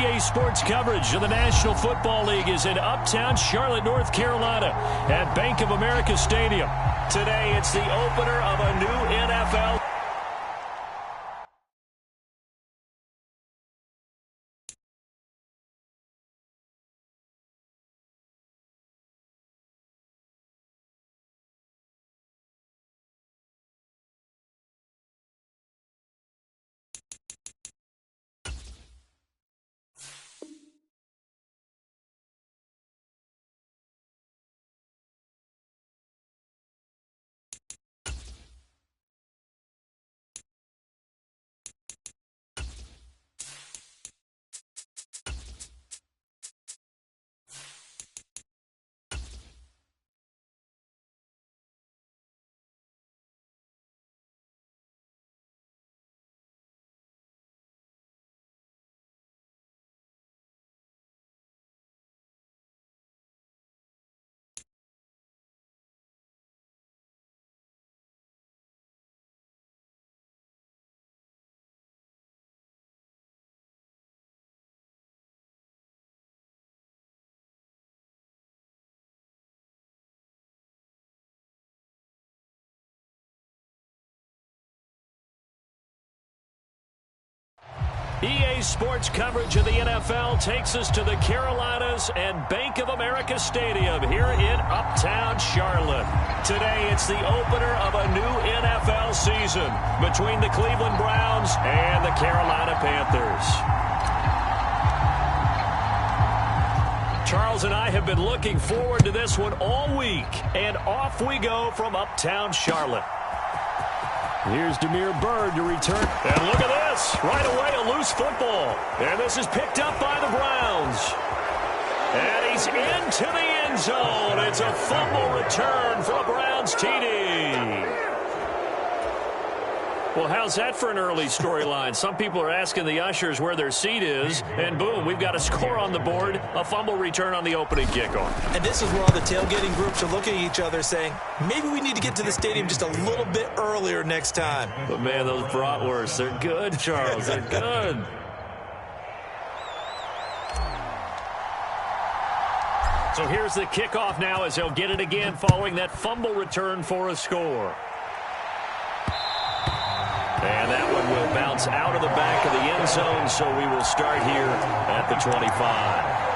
EA Sports coverage of the National Football League is in uptown Charlotte, North Carolina at Bank of America Stadium. Today, it's the opener of a new NFL. EA Sports coverage of the NFL takes us to the Carolinas and Bank of America Stadium here in uptown Charlotte. Today, it's the opener of a new NFL season between the Cleveland Browns and the Carolina Panthers. Charles and I have been looking forward to this one all week, and off we go from uptown Charlotte. Here's Damiere Byrd to return. And look at this. Right away, a loose football. And this is picked up by the Browns. And he's into the end zone. It's a fumble return for a Browns TD. Well, how's that for an early storyline? Some people are asking the ushers where their seat is, and boom, we've got a score on the board, a fumble return on the opening kickoff. And this is where all the tailgating groups are looking at each other saying, maybe we need to get to the stadium just a little bit earlier next time. But, man, those bratwursts, they're good, Charles. They're good. So here's the kickoff now as they'll get it again following that fumble return for a score. And that one will bounce out of the back of the end zone, so we will start here at the 25.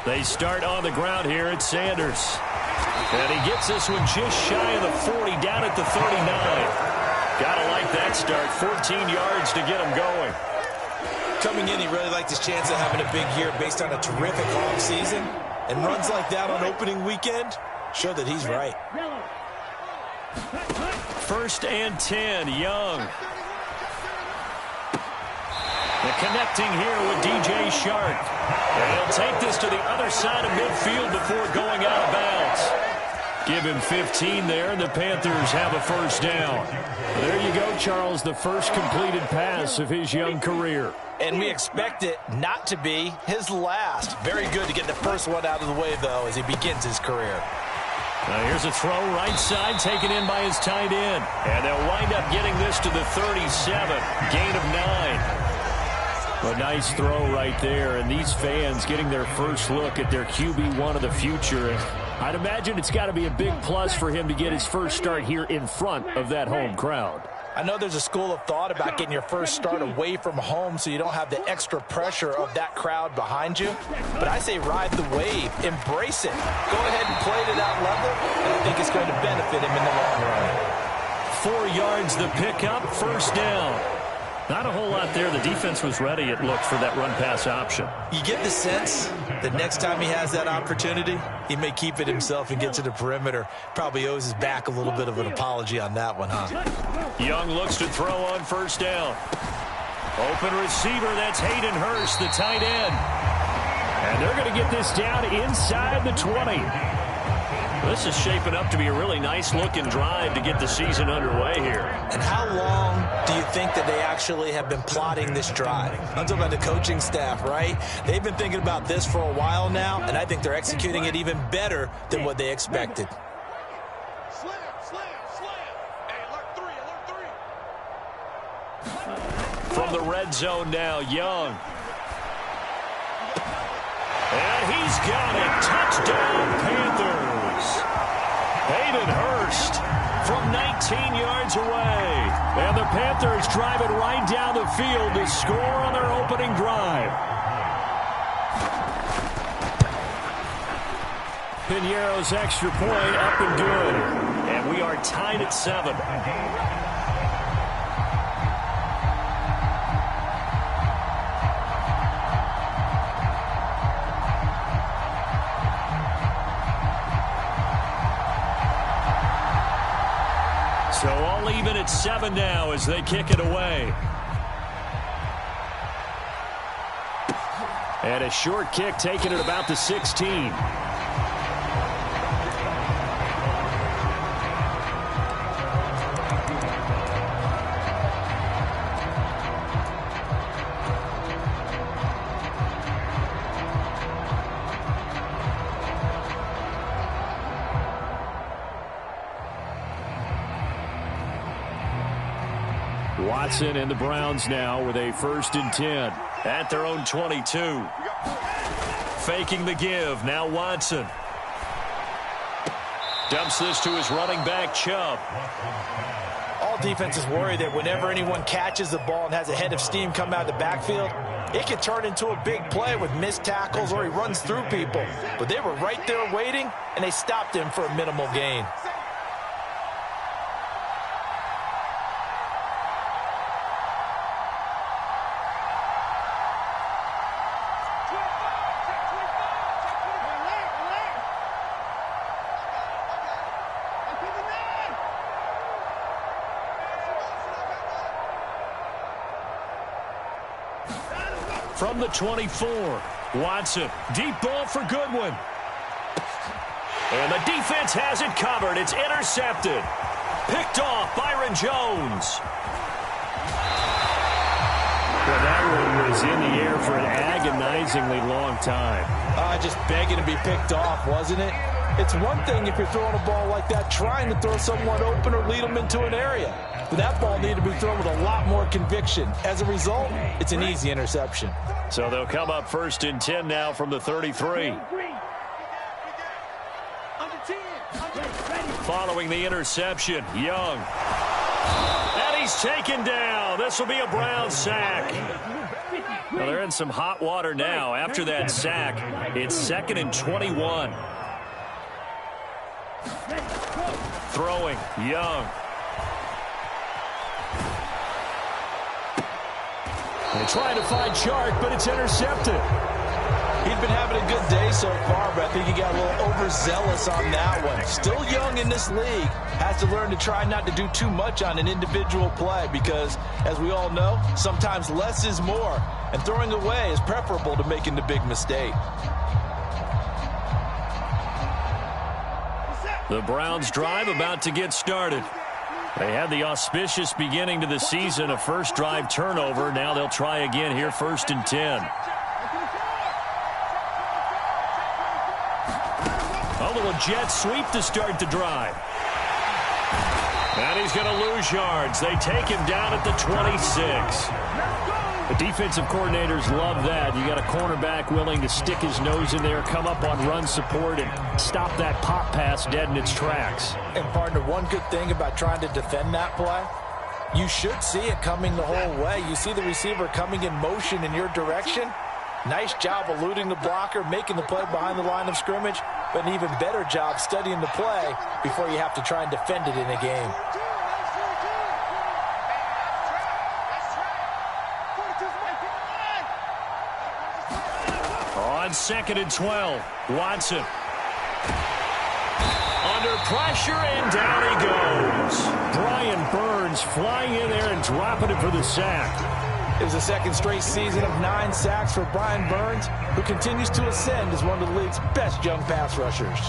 They start on the ground here at Sanders. And he gets this one just shy of the 40, down at the 39. Gotta like that start. 14 yards to get him going. Coming in, he really liked his chance of having a big year based on a terrific offseason. And runs like that on opening weekend show that he's right. 1st and 10, Young. And connecting here with DJ Shark. And he'll take this to the other side of midfield before going out of bounds. Give him 15 there, and the Panthers have a first down. There you go, Charles, the first completed pass of his young career. And we expect it not to be his last. Very good to get the first one out of the way, though, as he begins his career. Now here's a throw right side, taken in by his tight end. And they'll wind up getting this to the 37, gain of 9. A nice throw right there, and these fans getting their first look at their QB1 of the future. And I'd imagine it's got to be a big plus for him to get his first start here in front of that home crowd. I know there's a school of thought about getting your first start away from home so you don't have the extra pressure of that crowd behind you. But I say ride the wave, embrace it. Go ahead and play it at that level, and I think it's going to benefit him in the long run. 4 yards the pickup, first down. Not a whole lot there. The defense was ready, it looked, for that run-pass option. You get the sense that next time he has that opportunity, he may keep it himself and get to the perimeter. Probably owes his back a little bit of an apology on that one, huh? Young looks to throw on first down. Open receiver, that's Hayden Hurst, the tight end. And they're going to get this down inside the 20. This is shaping up to be a really nice-looking drive to get the season underway here. And how long do you think that they actually have been plotting this drive? I'm talking about the coaching staff, right? They've been thinking about this for a while now, and I think they're executing it even better than what they expected. From the red zone now, Young. And he's got it. Touchdown, Panthers. Hayden Hurst from 19 yards away. And the Panthers drive it right down the field to score on their opening drive. Piñeiro's extra point up and good. And we are tied at 7. So all even at 7 now as they kick it away. And a short kick taken at about the 16. Watson and the Browns now with a 1st and 10 at their own 22. Faking the give. Now Watson. Dumps this to his running back, Chubb. All defenses worry that whenever anyone catches the ball and has a head of steam come out of the backfield, it can turn into a big play with missed tackles or he runs through people. But they were right there waiting, and they stopped him for a minimal gain. From the 24, Watson, deep ball for Goodwin. And the defense has it covered. It's intercepted. Picked off Byron Jones. Well, that one was in the air for an agonizingly long time. Just begging to be picked off, wasn't it? It's one thing if you're throwing a ball like that, trying to throw someone open or lead them into an area. But that ball needed to be thrown with a lot more conviction. As a result, it's an easy interception. So they'll come up 1st and 10 now from the 33. Following the interception, Young. And he's taken down. This will be a Brown sack. Well, they're in some hot water now. After that sack, it's 2nd and 21. Throwing, Young. They try to find Chark, but it's intercepted. He's been having a good day so far, but I think he got a little overzealous on that one. Still young in this league. Has to learn to try not to do too much on an individual play because, as we all know, sometimes less is more. And throwing away is preferable to making the big mistake. The Browns drive about to get started. They had the auspicious beginning to the season, a first drive turnover. Now they'll try again here, 1st and 10. A little jet sweep to start the drive. And he's going to lose yards. They take him down at the 26. The defensive coordinators love that. You got a cornerback willing to stick his nose in there, come up on run support, and stop that pop pass dead in its tracks. And, partner, one good thing about trying to defend that play, you should see it coming the whole way. You see the receiver coming in motion in your direction. Nice job eluding the blocker, making the play behind the line of scrimmage, but an even better job studying the play before you have to try and defend it in a game. On 2nd and 12, Watson. Under pressure, and down he goes. Brian Burns flying in there and dropping it for the sack. It was a second straight season of 9 sacks for Brian Burns, who continues to ascend as one of the league's best young pass rushers.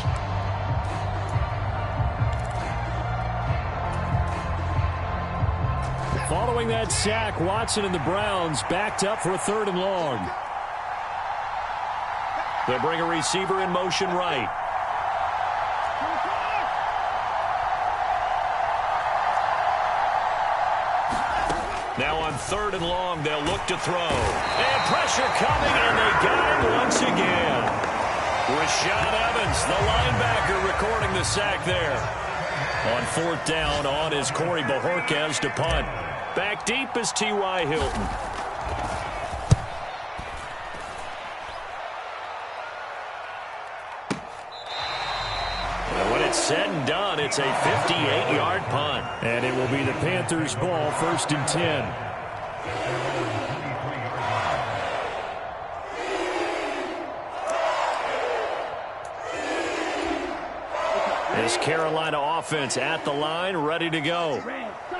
Following that sack, Watson and the Browns backed up for a 3rd and long. They'll bring a receiver in motion right. Now on 3rd and long, they'll look to throw. And pressure coming, and they got him once again. Rashad Evans, the linebacker, recording the sack there. On 4th down, on is Corey Bojorquez to punt. Back deep is T.Y. Hilton. And when it's said and done, it's a 58-yard punt. And it will be the Panthers' ball, 1st and 10. This Carolina offense at the line, ready to go.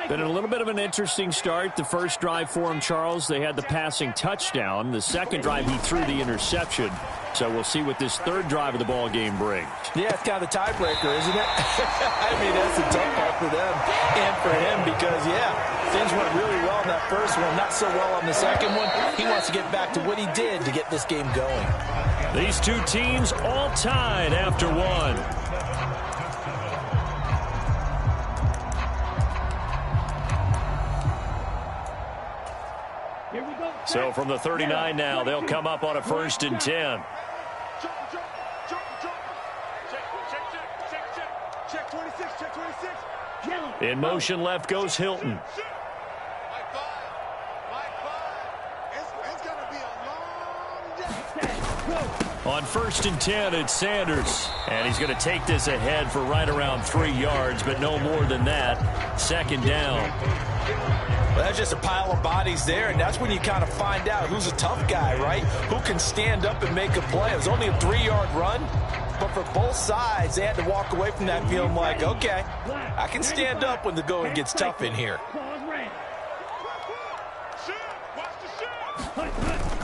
Been a little bit of an interesting start. The first drive for him, Charles, they had the passing touchdown. The second drive, he threw the interception. So we'll see what this 3rd drive of the ball game brings. Yeah, it's kind of the tiebreaker, isn't it? I mean, that's a tough part for them and for him because, yeah, things went really well in that first one, not so well on the second one. He wants to get back to what he did to get this game going. These two teams all tied after one. So from the 39 now, they'll come up on a 1st and 10. In motion left goes Hilton. On 1st and 10, it's Sanders. And he's going to take this ahead for right around 3 yards, but no more than that. 2nd down. Well, that's just a pile of bodies there, and that's when you kind of find out who's a tough guy, right? Who can stand up and make a play. It was only a 3-yard run, but for both sides, they had to walk away from that feeling like, okay, I can stand up when the going gets tough in here.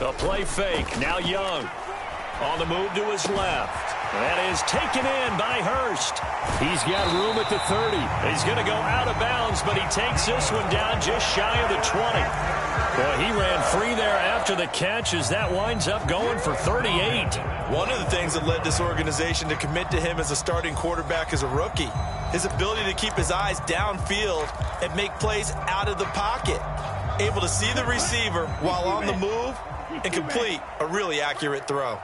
A play fake. Now Young. On the move to his left. That is taken in by Hurst. He's got room at the 30. He's going to go out of bounds, but he takes this one down just shy of the 20. Boy, he ran free there after the catch as that winds up going for 38. One of the things that led this organization to commit to him as a starting quarterback as a rookie, his ability to keep his eyes downfield and make plays out of the pocket. Able to see the receiver while on the move and complete a really accurate throw.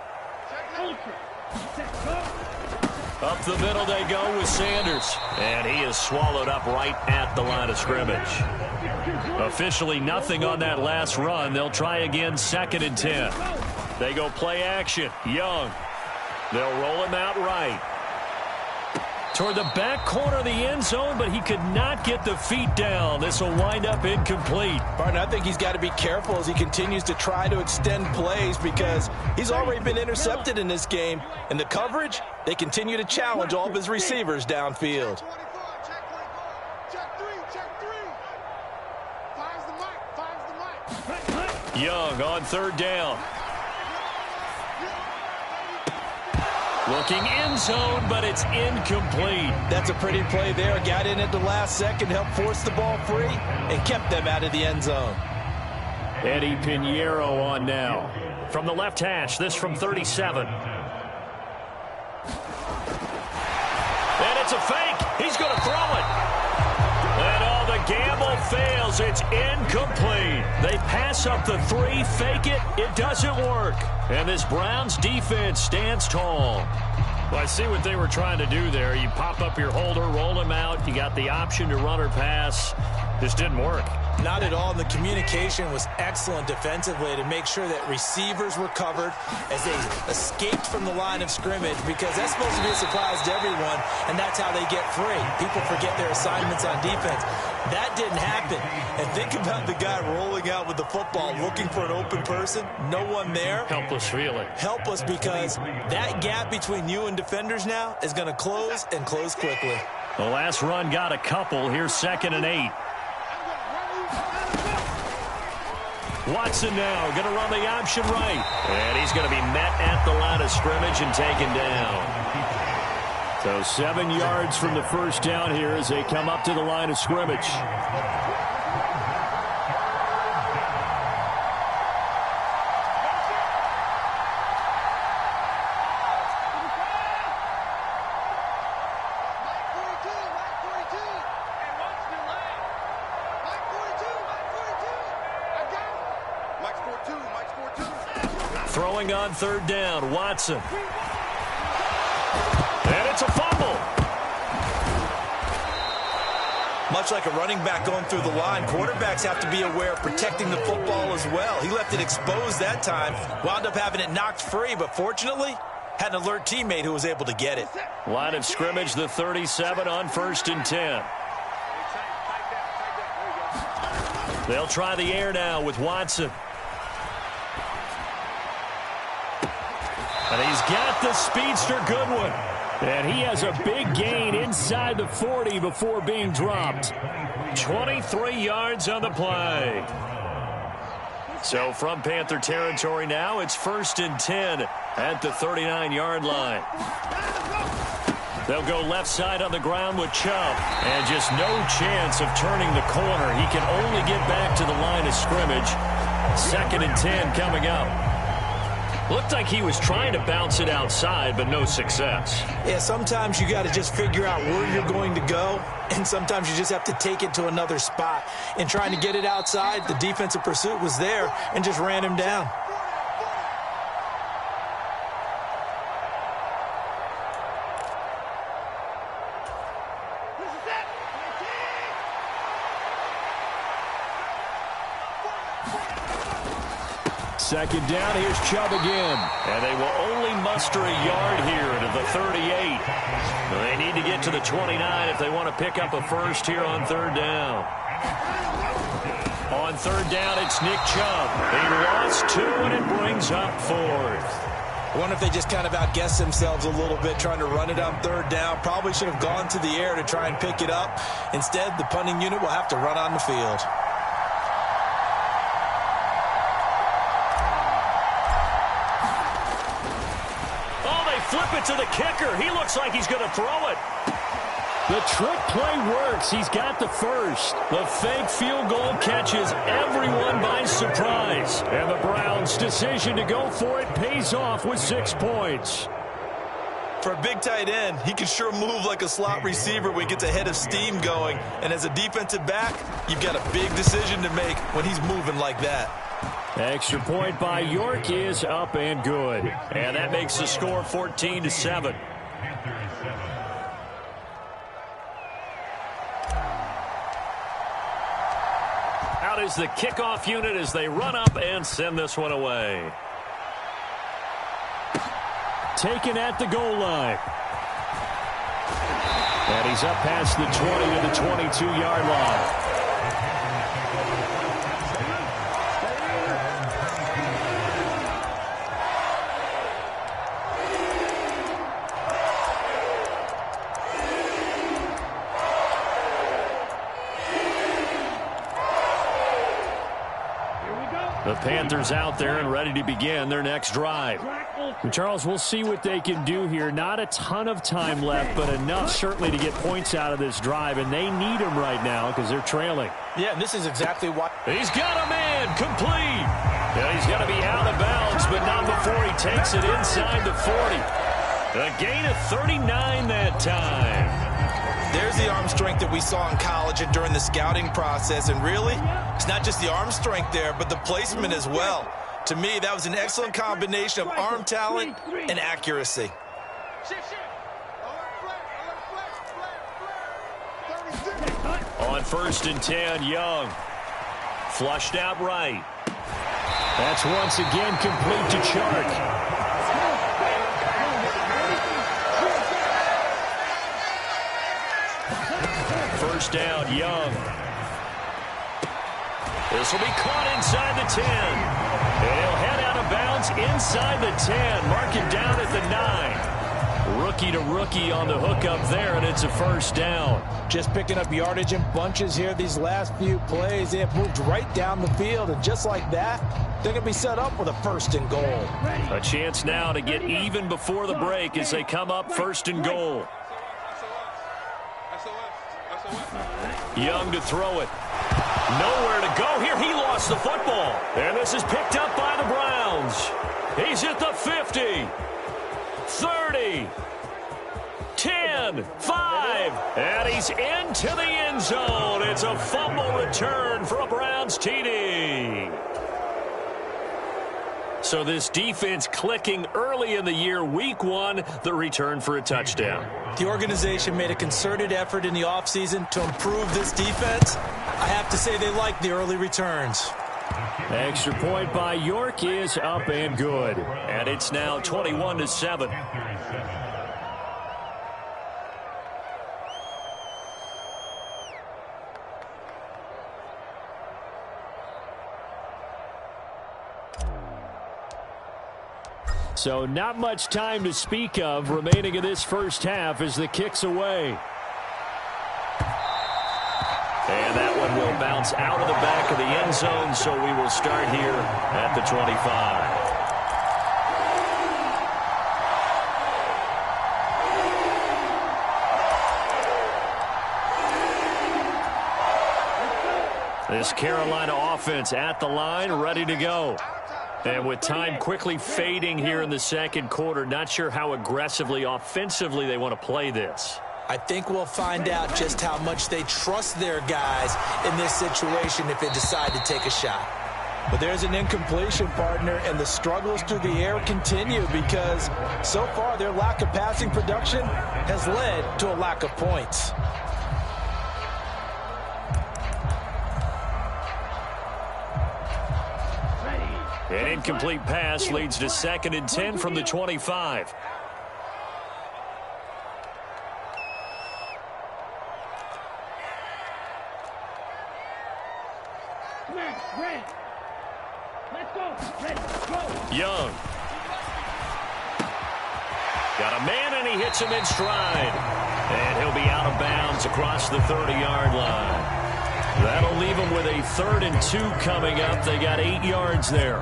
Up the middle they go with Sanders. And he is swallowed up right at the line of scrimmage. Officially nothing on that last run. They'll try again 2nd and 10. They go play action. Young. They'll roll him out right. Toward the back corner of the end zone, but he could not get the feet down. This will wind up incomplete. Martin, I think he's got to be careful as he continues to try to extend plays because he's already been intercepted in this game. And the coverage, they continue to challenge all of his receivers downfield. Young on 3rd down. Looking end zone, but it's incomplete. That's a pretty play there. Got in at the last second, helped force the ball free, and kept them out of the end zone. Eddie Pinheiro on now. From the left hash, this from 37. And it's a fake. He's going to throw it. And all the gamble fails. It's incomplete. They pass up the 3, fake it. It doesn't work. And this Browns defense stands tall. Well, I see what they were trying to do there. You pop up your holder, roll him out. You got the option to run or pass. Just didn't work. Not at all. The communication was excellent defensively to make sure that receivers were covered as they escaped from the line of scrimmage because that's supposed to be a surprise to everyone, and that's how they get free. People forget their assignments on defense. That didn't happen. And think about the guy rolling out with the football looking for an open person. No one there. Helpless feeling. Helpless because that gap between you and defenders now is going to close and close quickly. The last run got a couple. Here's 2nd and 8. Watson now going to run the option right. And he's going to be met at the line of scrimmage and taken down. So 7 yards from the first down here as they come up to the line of scrimmage. Throwing on third down, Watson. And it's a fumble. Much like a running back going through the line, quarterbacks have to be aware of protecting the football as well. He left it exposed that time, wound up having it knocked free, but fortunately, had an alert teammate who was able to get it. Line of scrimmage, the 37 on 1st and 10. They'll try the air now with Watson. And he's got the speedster Goodwin. And he has a big gain inside the 40 before being dropped. 23 yards on the play. So from Panther territory now, it's 1st and 10 at the 39-yard line. They'll go left side on the ground with Chubb. And just no chance of turning the corner. He can only get back to the line of scrimmage. 2nd and 10 coming up. Looked like he was trying to bounce it outside, but no success. Yeah, sometimes you got to just figure out where you're going to go, and sometimes you just have to take it to another spot. In trying to get it outside, the defensive pursuit was there and just ran him down. Second down, here's Chubb again. And they will only muster a yard here to the 38. They need to get to the 29 if they want to pick up a first here on 3rd down. On 3rd down, it's Nick Chubb. He lost 2, and it brings up 4th. I wonder if they just kind of outguessed themselves a little bit trying to run it on 3rd down. Probably should have gone to the air to try and pick it up. Instead, the punting unit will have to run on the field. Flip it to the kicker. He looks like he's going to throw it. The trick play works. He's got the first. The fake field goal catches everyone by surprise. And the Browns' decision to go for it pays off with 6 points. For a big tight end, he can sure move like a slot receiver when he gets a head of steam going. And as a defensive back, you've got a big decision to make when he's moving like that. Extra point by York is up and good. And that makes the score 14-7. Out is the kickoff unit as they run up and send this one away. Taken at the goal line. And he's up past the 20 to the 22-yard line. The Panthers out there and ready to begin their next drive. And Charles, we'll see what they can do here. Not a ton of time left, but enough certainly to get points out of this drive, and they need them right now because they're trailing. Yeah, and this is exactly why. He's got a man complete. Yeah, he's going to be out of bounds, but not before he takes it inside the 40. A gain of 39 that time. There's the arm strength that we saw in college and during the scouting process. And really, it's not just the arm strength there, but the placement as well. To me, that was an excellent combination of arm talent and accuracy. On 1st and 10, Young. Flushed out right. That's once again complete to Chark. First down, Young. This will be caught inside the 10. And he'll head out of bounds inside the 10. Mark him down at the 9. Rookie to rookie on the hook up there, and it's a first down. Just picking up yardage in bunches here these last few plays. They have moved right down the field, and just like that, they're going to be set up with a 1st and goal. A chance now to get even before the break as they come up 1st and goal. Young to throw it. Nowhere to go here. He lost the football. And this is picked up by the Browns. He's at the 50, 30, 10, 5, and he's into the end zone. It's a fumble return for a Browns TD. So this defense clicking early in the year, week one, the return for a touchdown. The organization made a concerted effort in the offseason to improve this defense. I have to say they like the early returns. Extra point by York is up and good. And it's now 21-7. So not much time to speak of remaining in this first half as the kick's away. And that one will bounce out of the back of the end zone, so we will start here at the 25. This Carolina offense at the line, ready to go. And with time quickly fading here in the second quarter, not sure how aggressively, offensively they want to play this. I think we'll find out just how much they trust their guys in this situation if they decide to take a shot. But there's an incompletion, partner, and the struggles through the air continue because so far their lack of passing production has led to a lack of points. An incomplete pass leads to 2nd and 10 from the 25. Young. Got a man, and he hits him in stride. And he'll be out of bounds across the 30-yard line. That'll leave them with a 3rd and 2 coming up. They got 8 yards there.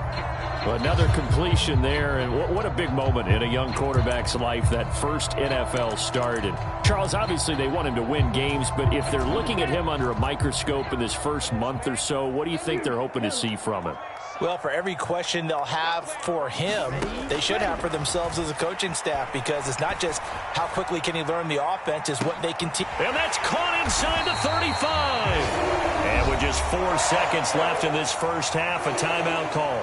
Another completion there, and what a big moment in a young quarterback's life, that first NFL start. And Charles, obviously they want him to win games, but if they're looking at him under a microscope in this first month or so, what do you think they're hoping to see from him? Well, for every question they'll have for him, they should have for themselves as a coaching staff, because it's not just how quickly can he learn the offense, it's what they can teach. And that's caught inside the 35. And with just 4 seconds left in this first half, a timeout call.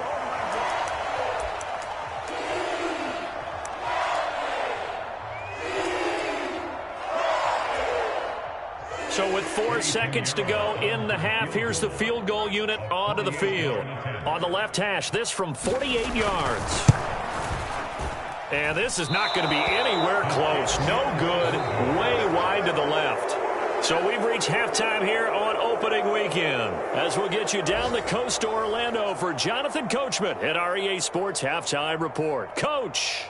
So with 4 seconds to go in the half, here's the field goal unit onto the field. On the left hash, this from 48 yards. And this is not going to be anywhere close. No good. Way wide to the left. So we've reached halftime here on opening weekend. As we'll get you down the coast to Orlando for Jonathan Coachman at our EA Sports Halftime Report. Coach.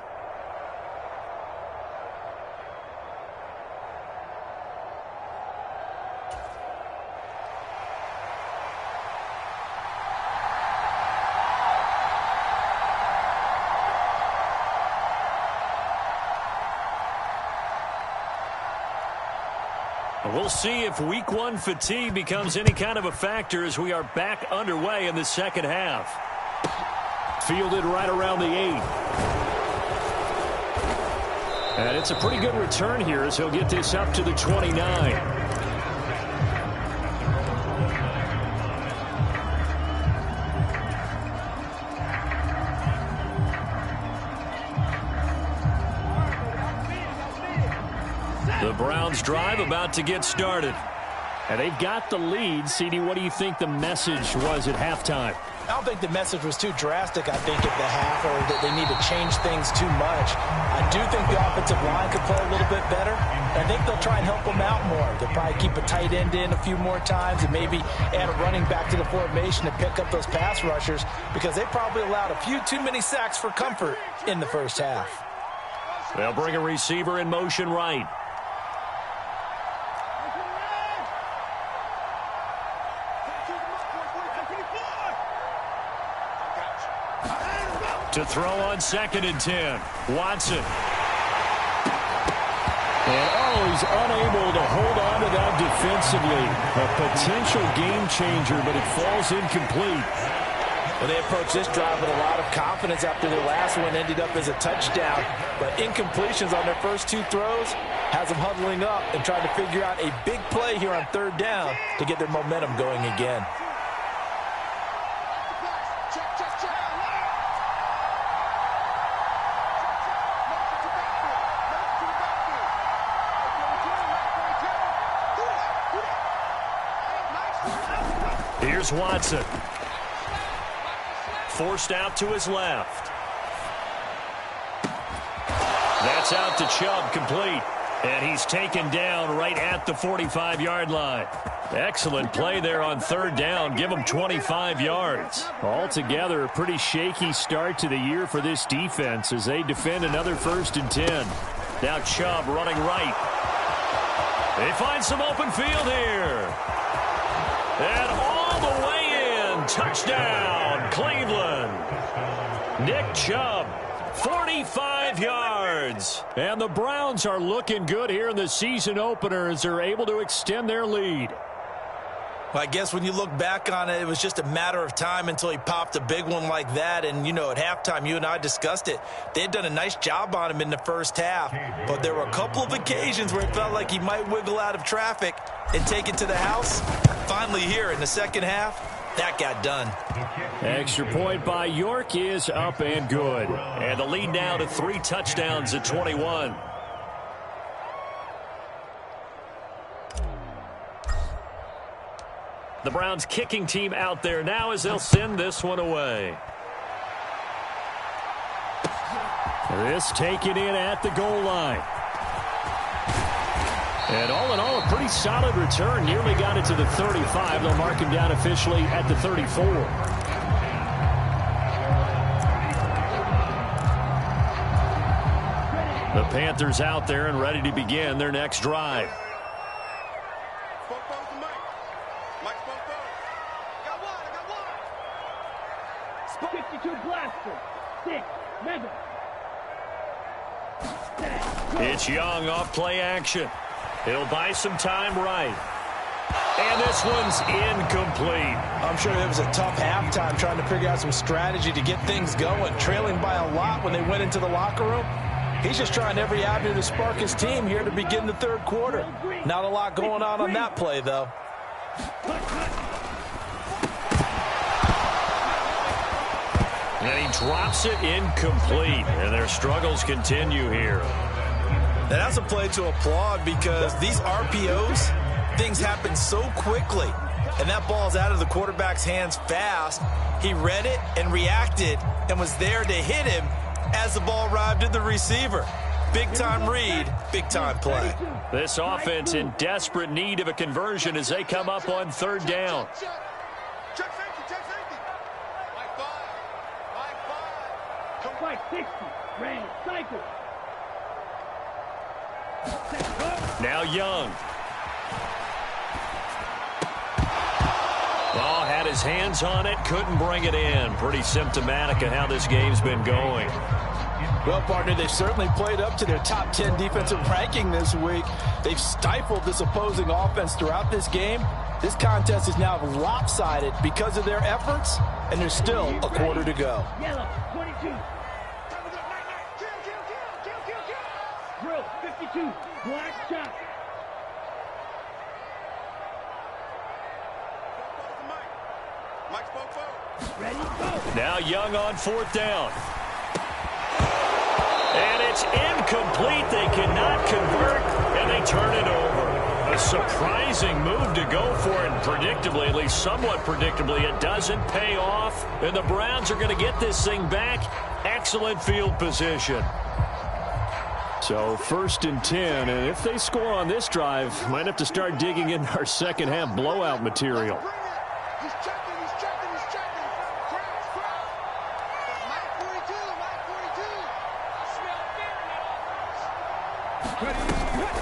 We'll see if week one fatigue becomes any kind of a factor as we are back underway in the second half. Fielded right around the 8. And it's a pretty good return here as he'll get this up to the 29. The Browns drive about to get started. And they've got the lead. CD, what do you think the message was at halftime? I don't think the message was too drastic, I think, at the half, or that they need to change things too much. I do think the offensive line could play a little bit better. I think they'll try and help them out more. They'll probably keep a tight end in a few more times and maybe add a running back to the formation to pick up those pass rushers, because they probably allowed a few too many sacks for comfort in the first half. They'll bring a receiver in motion right. To throw on 2nd and 10. Watson. And he's unable to hold on to that defensively. A potential game changer, but it falls incomplete. Well, they approached this drive with a lot of confidence after their last one ended up as a touchdown. But incompletions on their first 2 throws has them huddling up and trying to figure out a big play here on 3rd down to get their momentum going again. Here's Watson. Forced out to his left. That's out to Chubb, complete. And he's taken down right at the 45-yard line. Excellent play there on third down. Give him 25 yards. Altogether, a pretty shaky start to the year for this defense as they defend another 1st and 10. Now Chubb running right. They find some open field here. And all the way in. Touchdown, Cleveland. Nick Chubb. 45 yards. And the Browns are looking good here in the season opener as they're able to extend their lead. Well, I guess when you look back on it, it was just a matter of time until he popped a big one like that. And, you know, at halftime, you and I discussed it. They had done a nice job on him in the first half. But there were a couple of occasions where it felt like he might wiggle out of traffic and take it to the house. Finally here in the second half, that got done. Extra point by York is up and good. And the lead now to 3 touchdowns at 21. The Browns kicking team out there now as they'll send this one away. This taken in at the goal line. And all in all, a pretty solid return. Nearly got it to the 35. They'll mark him down officially at the 34. The Panthers out there and ready to begin their next drive. 52 blaster. 6. Mega. It's Young off play action. He'll buy some time right. And this one's incomplete. I'm sure it was a tough halftime trying to figure out some strategy to get things going. Trailing by a lot when they went into the locker room. He's just trying every avenue to spark his team here to begin the third quarter. Not a lot going on that play, though. And he drops it incomplete. And their struggles continue here. And that's a play to applaud because these RPOs, things happen so quickly. And that ball's out of the quarterback's hands fast. He read it and reacted and was there to hit him as the ball arrived at the receiver. Big-time read, big-time play. This offense in desperate need of a conversion as they come up on third down. Check safety. Like 60. Ran cycle. Now Young. Oh, had his hands on it, couldn't bring it in. Pretty symptomatic of how this game's been going. Well, partner, they've certainly played up to their top 10 defensive ranking this week. They've stifled this opposing offense throughout this game. This contest is now lopsided because of their efforts, and there's still a quarter to go. Yellow, 22. Drill, 52. Black shot. Ready, go. Now Young on fourth down. And it's incomplete. They cannot convert, and they turn it over. A surprising move to go for it, and predictably, at least somewhat predictably, it doesn't pay off. And the Browns are going to get this thing back. Excellent field position. So 1st and 10, and if they score on this drive, might have to start digging in our second half blowout material.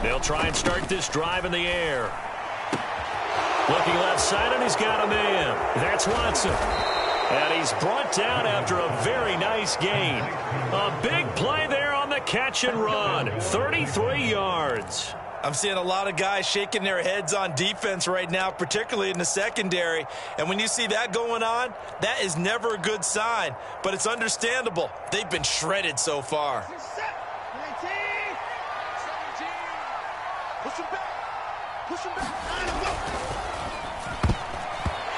They'll try and start this drive in the air. Looking left side, and he's got a man. That's Watson. And he's brought down after a very nice gain. A big play there on the catch and run. 33 yards. I'm seeing a lot of guys shaking their heads on defense right now, particularly in the secondary. And when you see that going on, that is never a good sign. But it's understandable. They've been shredded so far. Push him back.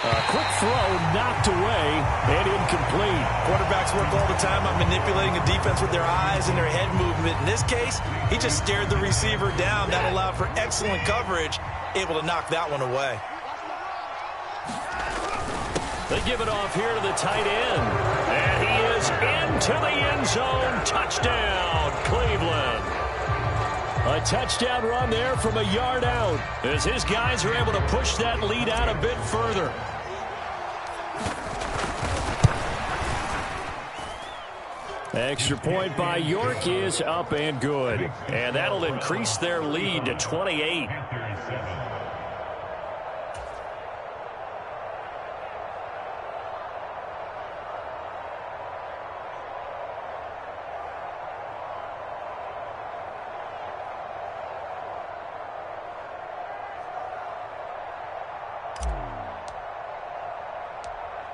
A quick throw knocked away and incomplete. Quarterbacks work all the time on manipulating a defense with their eyes and their head movement. In this case, he just stared the receiver down. That allowed for excellent coverage, able to knock that one away. They give it off here to the tight end. And he is into the end zone. Touchdown, Cleveland. A touchdown run there from a yard out as his guys are able to push that lead out a bit further. Extra point by York is up and good. And that'll increase their lead to 28.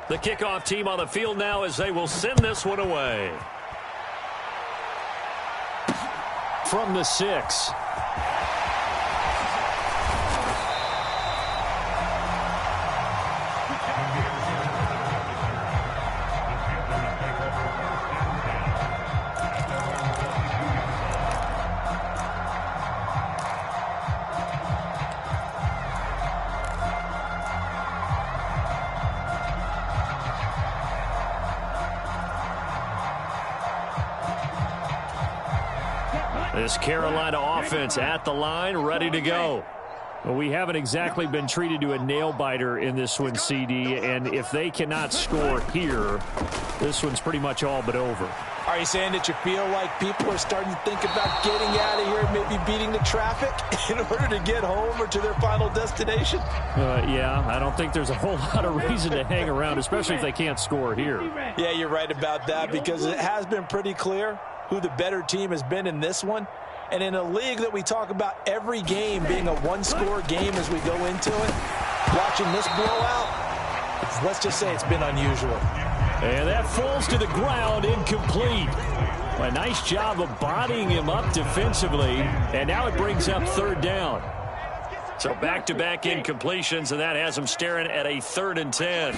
The kickoff team on the field now as they will send this one away. From the 6. This Carolina offense at the line, ready to go. Well, we haven't exactly been treated to a nail-biter in this one, CD, and if they cannot score here, this one's pretty much all but over. Are you saying that you feel like people are starting to think about getting out of here and maybe beating the traffic in order to get home or to their final destination? Yeah, I don't think there's a whole lot of reason to hang around, especially if they can't score here. Yeah, you're right about that because it has been pretty clear who the better team has been in this one. And in a league that we talk about every game being a one-score game as we go into it, watching this blowout, let's just say it's been unusual. And that falls to the ground, incomplete. A nice job of bodying him up defensively, and now it brings up third down. So back-to-back incompletions, and that has him staring at a 3rd and 10.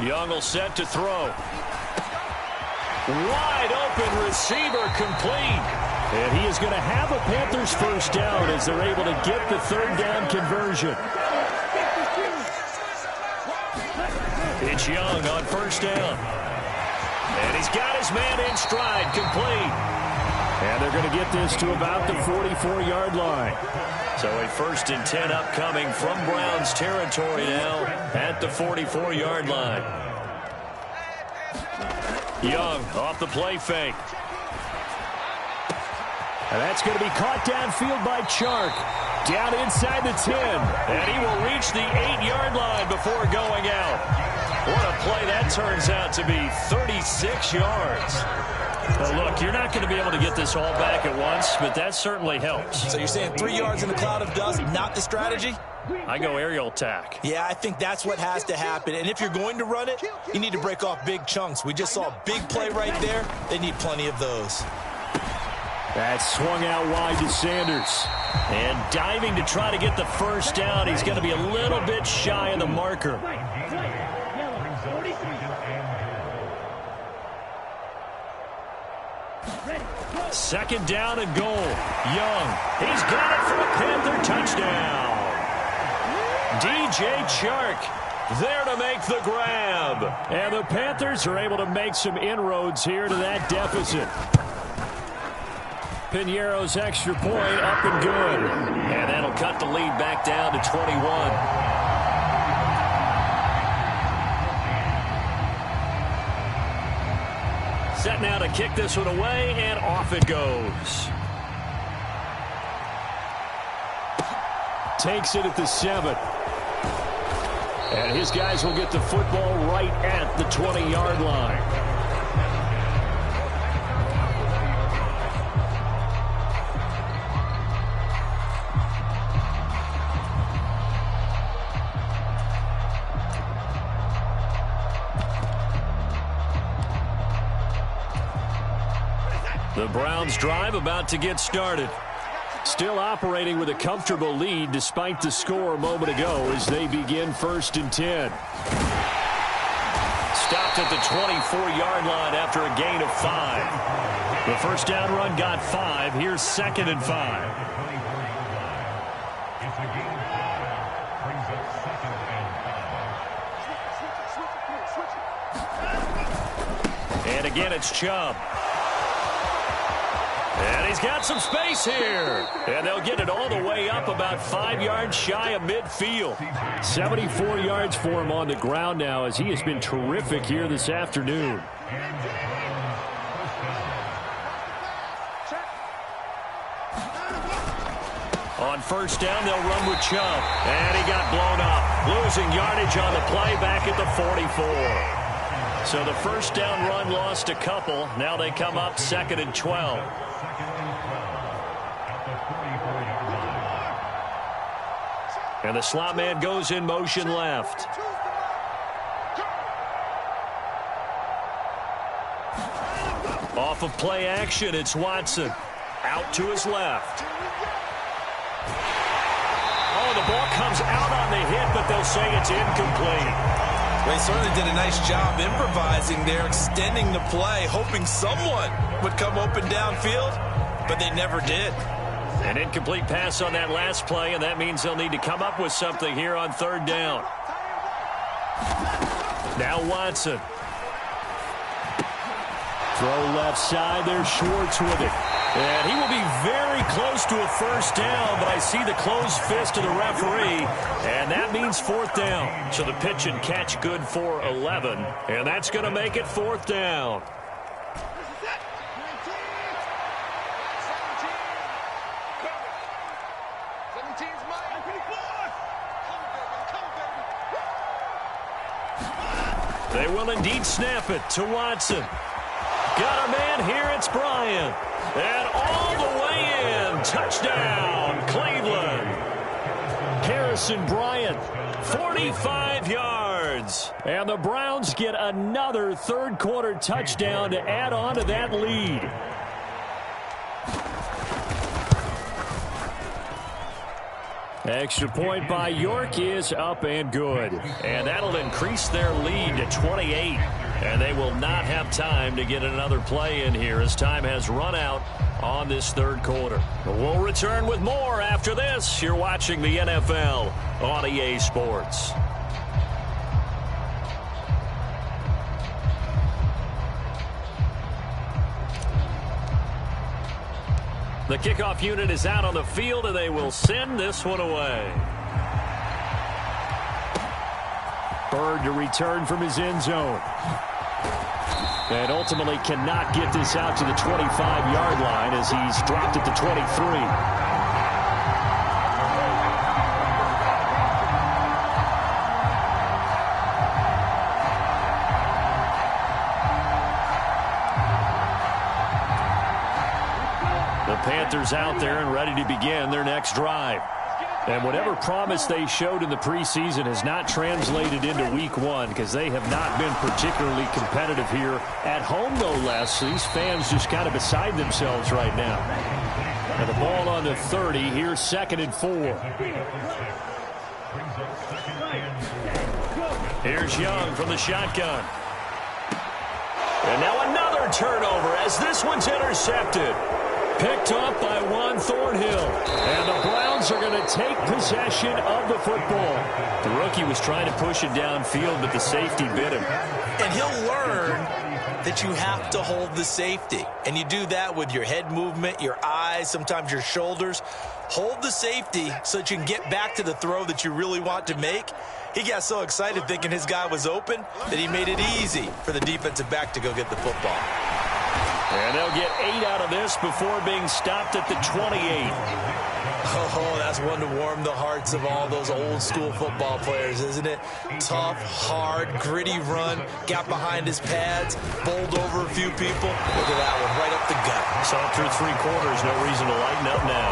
Young will set to throw. Wide open receiver, complete. And he is going to have a Panthers first down as they're able to get the 3rd down conversion. It's Young on first down. And he's got his man in stride, complete. And they're going to get this to about the 44-yard line. So a 1st and 10 upcoming from Browns territory now at the 44-yard line. Young off the play fake. And that's going to be caught downfield by Chark. Down inside the 10. And he will reach the 8-yard line before going out. What a play that turns out to be, 36 yards. Well, look, you're not going to be able to get this all back at once, but that certainly helps. So you're saying 3 yards in a cloud of dust, not the strategy? I go aerial attack. Yeah, I think that's what has to happen. And if you're going to run it, you need to break off big chunks. We just saw a big play right there. They need plenty of those. That swung out wide to Sanders. And diving to try to get the first down. He's going to be a little bit shy of the marker. Second down and goal. Young. He's got it for a Panther touchdown. DJ Chark there to make the grab. And the Panthers are able to make some inroads here to that deficit. Piñeiro's extra point up and good. And that'll cut the lead back down to 21. Set now to kick this one away, and off it goes. Takes it at the 7. And his guys will get the football right at the 20-yard line. The Browns drive about to get started. Still operating with a comfortable lead despite the score a moment ago as they begin 1st and 10. Stopped at the 24-yard line after a gain of 5. The first down run got 5. Here's 2nd and 5. And again, it's Chubb. And he's got some space here. And they'll get it all the way up about 5 yards shy of midfield. 74 yards for him on the ground now as he has been terrific here this afternoon. On first down, they'll run with Chubb. And he got blown up. Losing yardage on the play back at the 44. So the first down run lost a couple. Now they come up 2nd and 12. And the slot man goes in motion left. Off of play action, it's Watson. Out to his left. Oh, the ball comes out on the hit, but they'll say it's incomplete. They certainly did a nice job improvising there, extending the play, hoping someone would come open downfield, but they never did. An incomplete pass on that last play, and that means they'll need to come up with something here on 3rd down. Now Watson. Throw left side. There's Schwartz with it. And he will be very close to a first down, but I see the closed fist of the referee, and that means 4th down. So the pitch and catch good for 11, and that's going to make it 4th down. They will indeed snap it to Watson. Got a man here, it's Bryant. And all the way in, touchdown, Cleveland. Harrison Bryant, 45 yards. And the Browns get another 3rd quarter touchdown to add on to that lead. Extra point by York is up and good. And that'll increase their lead to 28. And they will not have time to get another play in here as time has run out on this 3rd quarter. We'll return with more after this. You're watching the NFL on EA Sports. The kickoff unit is out on the field, and they will send this one away. Bird to return from his end zone. And ultimately cannot get this out to the 25-yard line as he's dropped at the 23. The Panthers out there and ready to begin their next drive. And whatever promise they showed in the preseason has not translated into week 1 because they have not been particularly competitive here at home, no less. So these fans just kind of beside themselves right now. And the ball on the 30. Here's 2nd and 4. Here's Young from the shotgun. And now another turnover as this one's intercepted. Picked up by Juan Thornhill. And the Browns are going to take possession of the football. The rookie was trying to push it downfield, but the safety bit him. And he'll learn that you have to hold the safety. And you do that with your head movement, your eyes, sometimes your shoulders. Hold the safety so that you can get back to the throw that you really want to make. He got so excited thinking his guy was open that he made it easy for the defensive back to go get the football. And they'll get 8 out of this before being stopped at the 28. Oh, that's one to warm the hearts of all those old-school football players, isn't it? Tough, hard, gritty run, got behind his pads, bowled over a few people. Look at that one, right up the gut. Saw through 3 quarters, no reason to lighten up now.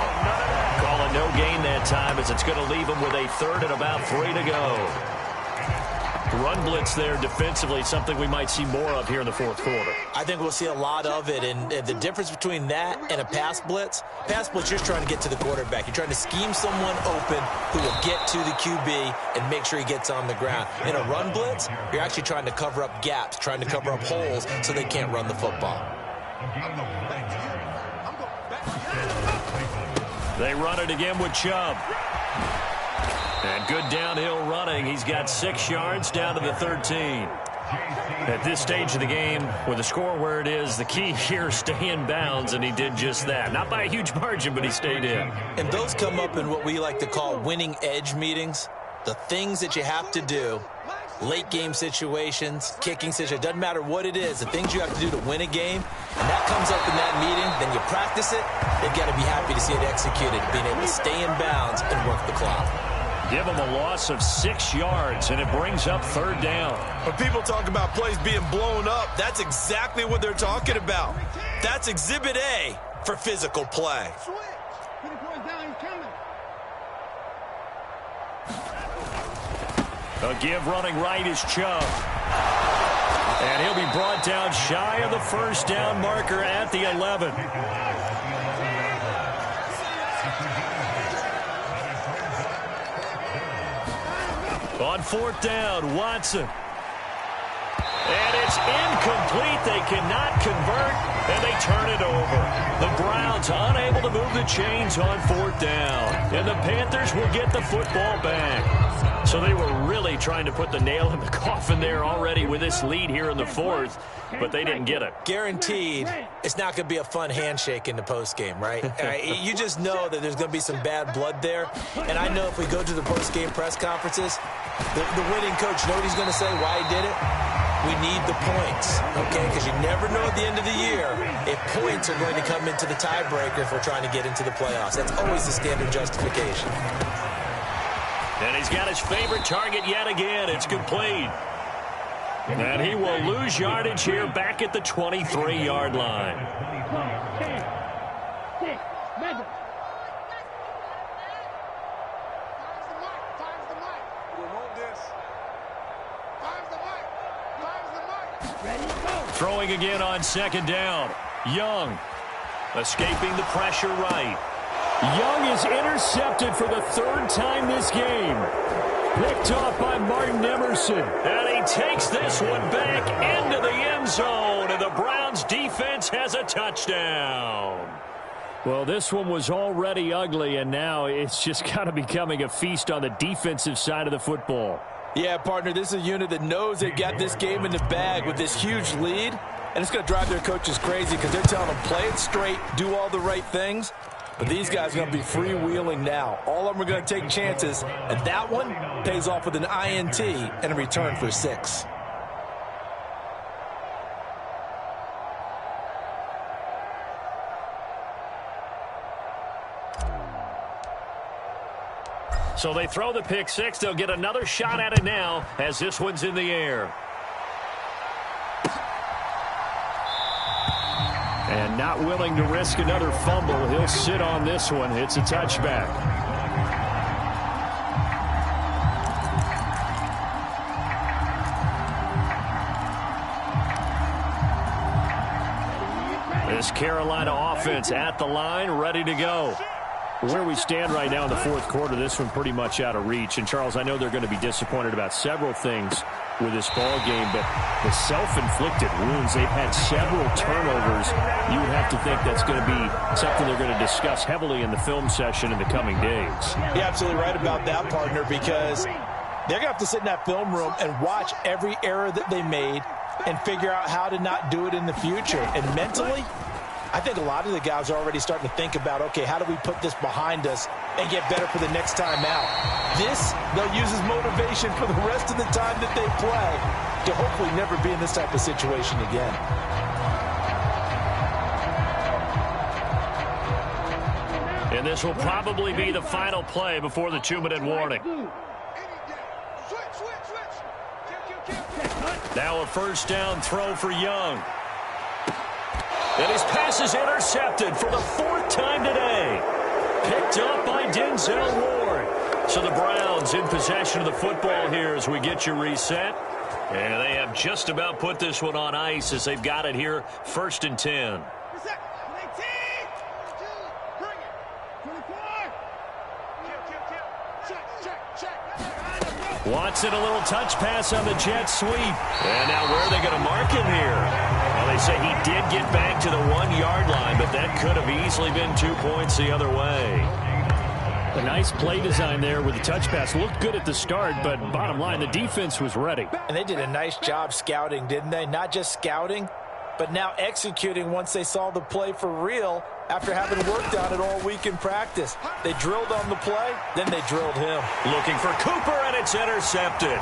Calling no gain that time as it's going to leave him with a 3rd and about 3 to go. Run blitz there defensively, something we might see more of here in the 4th quarter. I think we'll see a lot of it, and the difference between that and a pass blitz, you're just trying to get to the quarterback. You're trying to scheme someone open who will get to the QB and make sure he gets on the ground. In a run blitz, you're actually trying to cover up gaps, trying to cover up holes so they can't run the football. They run it again with Chubb. And good downhill running. He's got 6 yards down to the 13. At this stage of the game, with the score where it is, the key here is stay in bounds, and he did just that. Not by a huge margin, but he stayed in. And those come up in what we like to call winning edge meetings. The things that you have to do, late game situations, kicking situations, doesn't matter what it is, the things you have to do to win a game, and that comes up in that meeting, then you practice it, they've got to be happy to see it executed, being able to stay in bounds and work the clock. Give him a loss of 6 yards, and it brings up 3rd down. When people talk about plays being blown up, that's exactly what they're talking about. That's Exhibit A for physical play. A give running right is Chubb. And he'll be brought down shy of the 1st down marker at the 11. On 4th down, Watson. And it's incomplete. They cannot convert, and they turn it over. The Browns unable to move the chains on 4th down. And the Panthers will get the football back. So they were really trying to put the nail in the coffin there already with this lead here in the 4th, but they didn't get it. Guaranteed, it's not going to be a fun handshake in the postgame, right? You just know that there's going to be some bad blood there. And I know if we go to the postgame press conferences, the winning coach, you know what he's going to say, why he did it? We need the points, okay? Because you never know at the end of the year if points are going to come into the tiebreaker if we're trying to get into the playoffs. That's always the standard justification. And he's got his favorite target yet again. It's complete. And he will lose yardage here back at the 23-yard line. 10, 6, Madden. Throwing again on 2nd down. Young escaping the pressure right. Young is intercepted for the 3rd time this game. Picked off by Martin Emerson. And he takes this one back into the end zone. And the Browns defense has a touchdown. Well, this one was already ugly, and now it's just kind of becoming a feast on the defensive side of the football. Yeah, partner, this is a unit that knows they got this game in the bag with this huge lead, and it's going to drive their coaches crazy because they're telling them play it straight, do all the right things. But these guys are going to be freewheeling now. All of them are going to take chances, and that one pays off with an INT and a return for 6. So they throw the pick 6. They'll get another shot at it now as this one's in the air. And not willing to risk another fumble. He'll sit on this one. It's a touchback. This Carolina offense at the line, ready to go. Where we stand right now in the 4th quarter, this one pretty much out of reach. And, Charles, I know they're going to be disappointed about several things with this ball game, but the self-inflicted wounds, they've had several turnovers. You would have to think that's going to be something they're going to discuss heavily in the film session in the coming days. You're absolutely right about that, partner, because they're going to have to sit in that film room and watch every error that they made and figure out how to not do it in the future. And mentally, I think a lot of the guys are already starting to think about, okay, how do we put this behind us and get better for the next time out? This, they'll use as motivation for the rest of the time that they play to hopefully never be in this type of situation again. And this will probably be the final play before the 2-minute warning. Now a 1st down throw for Young. And his pass is intercepted for the 4th time today. Picked up by Denzel Ward. So the Browns in possession of the football here as we get you reset. And they have just about put this one on ice as they've got it here, 1st and 10. Watson, a little touch pass on the jet sweep. And now where are they going to mark him here? Well, they say he did get back to the 1-yard line, but that could have easily been 2 points the other way. A nice play design there with the touch pass. Looked good at the start, but bottom line, the defense was ready. And they did a nice job scouting, didn't they? Not just scouting, but now executing once they saw the play for real after having worked on it all week in practice. They drilled on the play, then they drilled him. Looking for Cooper, and it's intercepted.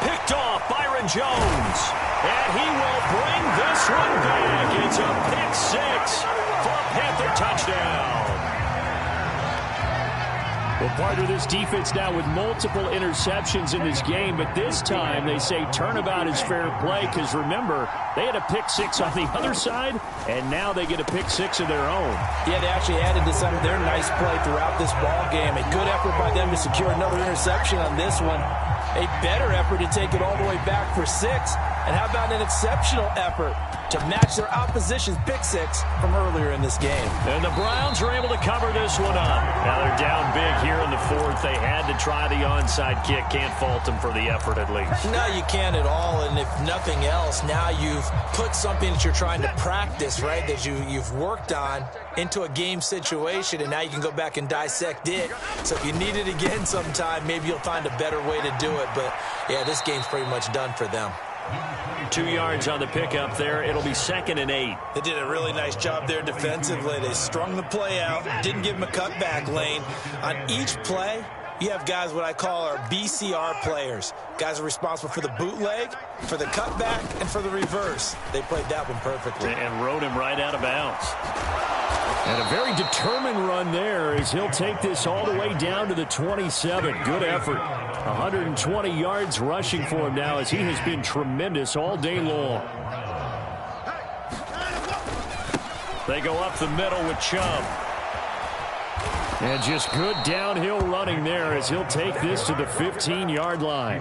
Picked off Byron Jones. And he will bring this one back. It's a pick 6 for a Panther touchdown. Well, part of this defense now with multiple interceptions in this game, but this time they say turnabout is fair play because, remember, they had a pick 6 on the other side, and now they get a pick 6 of their own. Yeah, they actually added to some of their nice play throughout this ball game. A good effort by them to secure another interception on this one. A better effort to take it all the way back for 6. And how about an exceptional effort to match their opposition's pick 6 from earlier in this game. And the Browns are able to cover this one up. Now they're down big here in the 4th. They had to try the onside kick. Can't fault them for the effort at least. No, you can't at all. And if nothing else, now you've put something that you're trying to practice, right, that you've worked on into a game situation, and now you can go back and dissect it. So if you need it again sometime, maybe you'll find a better way to do it. But, yeah, this game's pretty much done for them. 2 yards on the pickup there. It'll be 2nd and 8. They did a really nice job there defensively. They strung the play out, didn't give them a cutback lane. On each play, you have guys what I call our BCR players. Guys are responsible for the bootleg, for the cutback, and for the reverse. They played that one perfectly. And rode him right out of bounds. And a very determined run there as he'll take this all the way down to the 27. Good effort. 120 yards rushing for him now as he has been tremendous all day long. They go up the middle with Chubb. And just good downhill running there as he'll take this to the 15-yard line.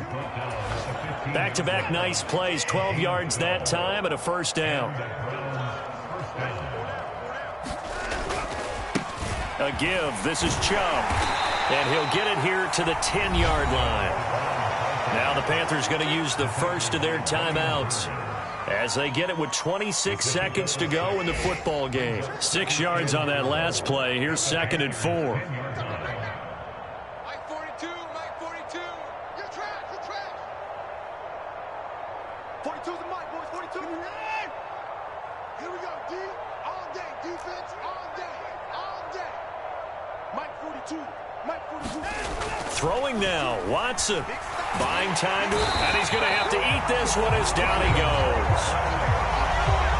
Back-to-back nice plays, 12 yards that time and a first down. A give. This is Chubb. And he'll get it here to the 10-yard line. Now the Panthers going to use the first of their timeouts as they get it with 26 seconds to go in the football game. 6 yards on that last play. Here's 2nd and 4. Mike 42, Mike 42. You're trash, you're trash. 42's the Mike, boys, 42. Here we go, D. All day, defense, all day, all day. Mike 42, Mike 42. Throwing now, Watson. Buying time to it, and he's going to have to eat this one as down he goes.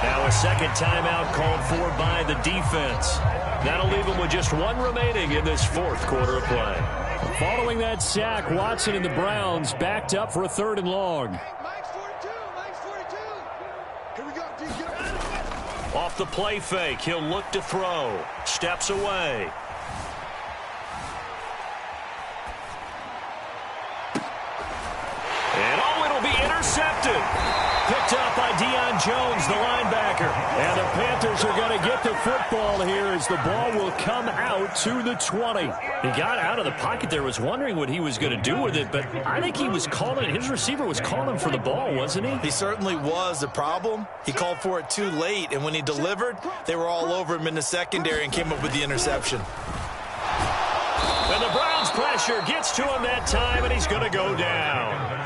Now a second timeout called for by the defense. That'll leave him with just 1 remaining in this 4th quarter of play. Following that sack, Watson and the Browns backed up for a 3rd and long. Mike's 42, Mike's 42. Here we go, D. Get up. Off the play fake, he'll look to throw. Steps away. And it'll be intercepted. Picked up by Deion Jones, the linebacker. And the Panthers are going to get the football here as the ball will come out to the 20. He got out of the pocket there, was wondering what he was going to do with it, but I think he was calling, his receiver was calling for the ball, wasn't he? He certainly was. The problem, he called for it too late, and when he delivered, they were all over him in the secondary and came up with the interception. And the Browns pressure gets to him that time, and he's going to go down.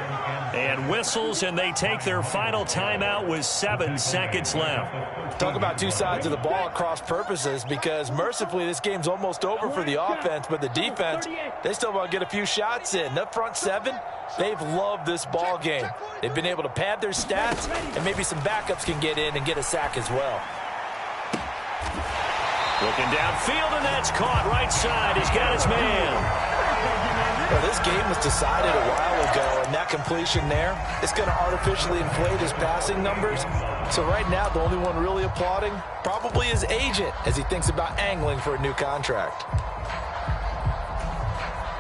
And whistles, and they take their final timeout with 7 seconds left. Talk about two sides of the ball at cross purposes, because mercifully this game's almost over for the offense, but the defense, they still want to get a few shots in. Up front 7, they've loved this ball game. They've been able to pad their stats, and maybe some backups can get in and get a sack as well. Looking downfield, and that's caught right side. He's got his man. Well, this game was decided a while ago, and that completion there, it's going to artificially inflate his passing numbers. So right now, the only one really applauding probably his agent as he thinks about angling for a new contract.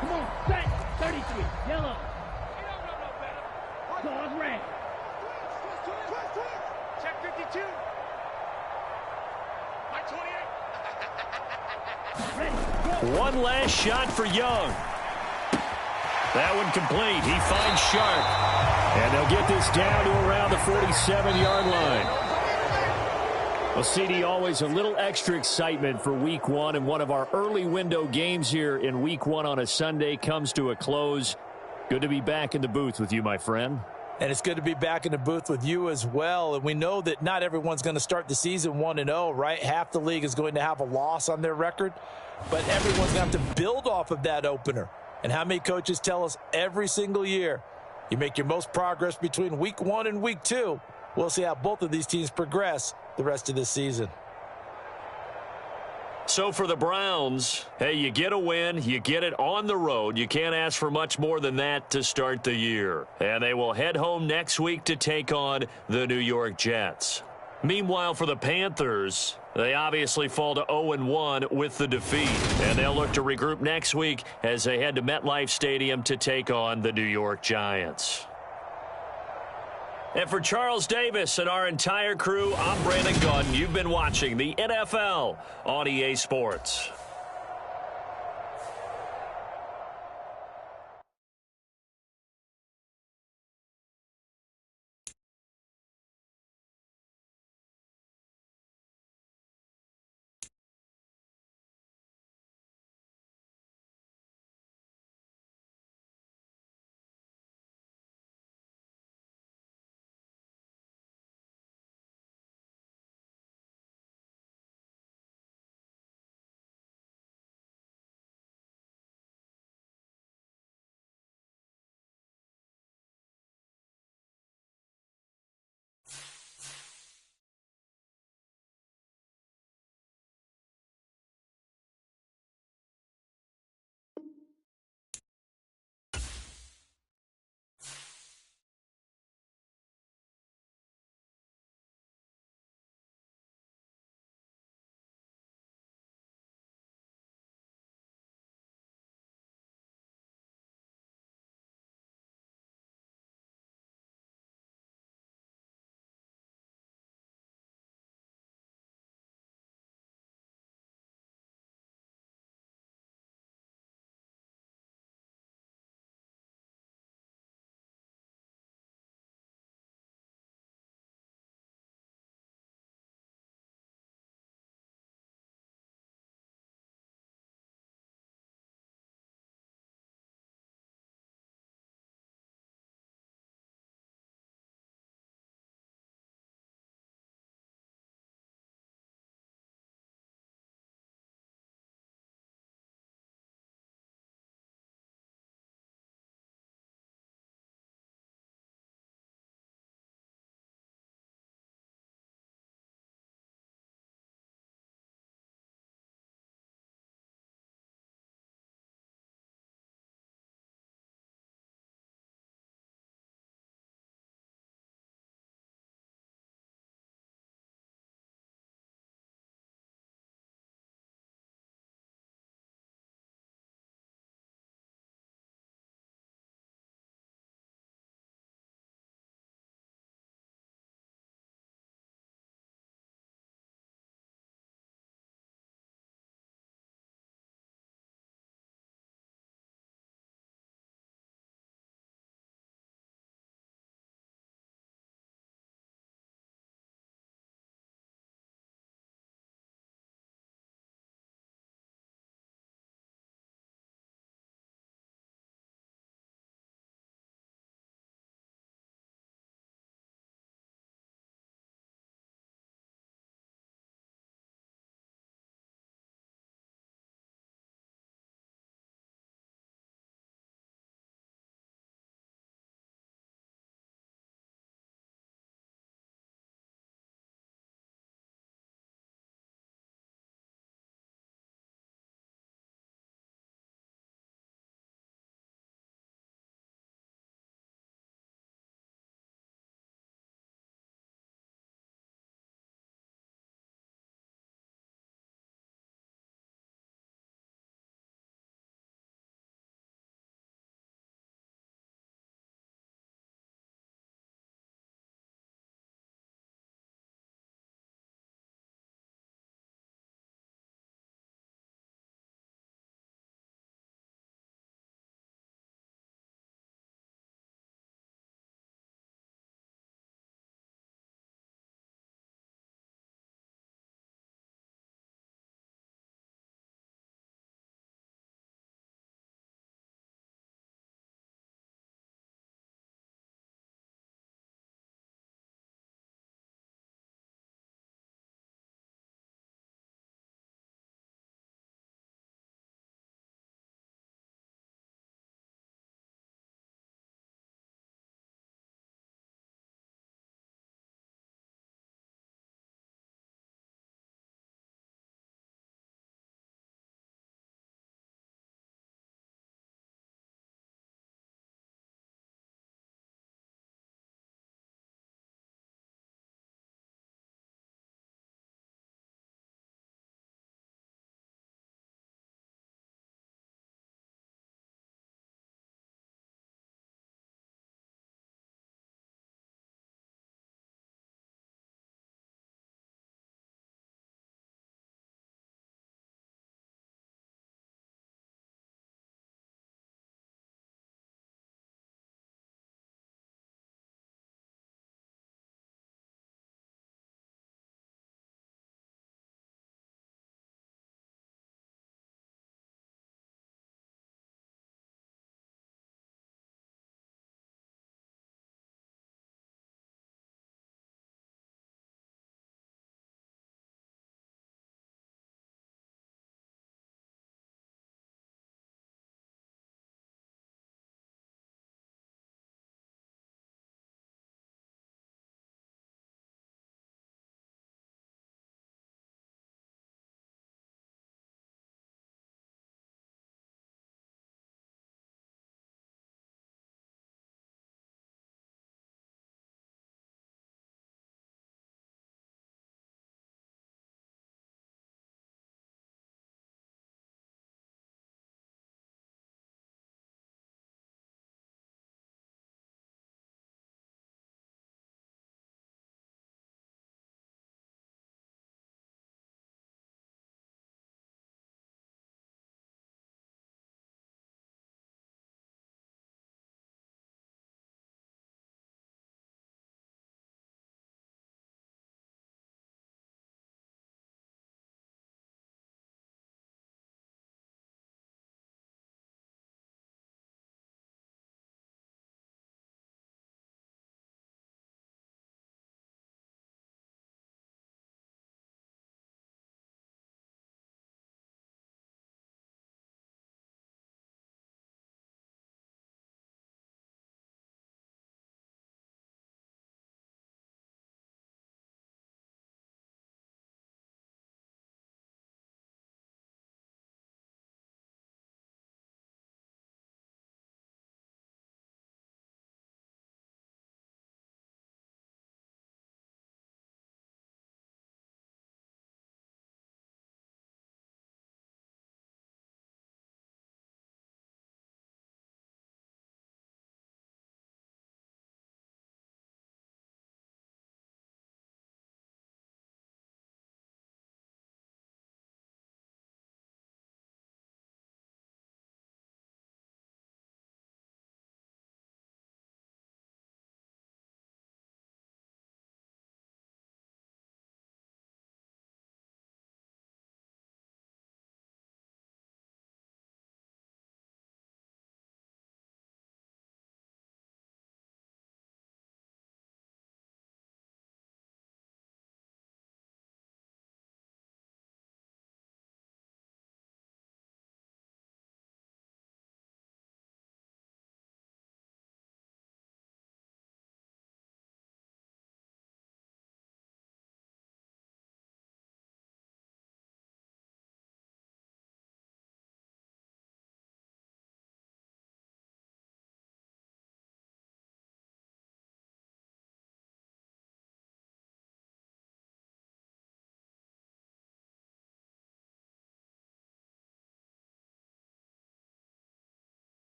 Come on, set. 33, yellow. Pause red. Check 52. Mike 28. Ready. One last shot for Young. That one complete. He finds Sharp. And they'll get this down to around the 47-yard line. Well, CD, always a little extra excitement for Week 1, and one of our early window games here in Week 1 on a Sunday comes to a close. Good to be back in the booth with you, my friend. And it's good to be back in the booth with you as well. And we know that not everyone's going to start the season 1-0, right? Half the league is going to have a loss on their record, but everyone's going to have to build off of that opener. And how many coaches tell us every single year, you make your most progress between Week 1 and Week 2. We'll see how both of these teams progress the rest of this season. So for the Browns, hey, you get a win, you get it on the road. You can't ask for much more than that to start the year. And they will head home next week to take on the New York Jets. Meanwhile, for the Panthers, they obviously fall to 0-1 with the defeat. And they'll look to regroup next week as they head to MetLife Stadium to take on the New York Giants. And for Charles Davis and our entire crew, I'm Brandon Gaudin. You've been watching the NFL on EA Sports.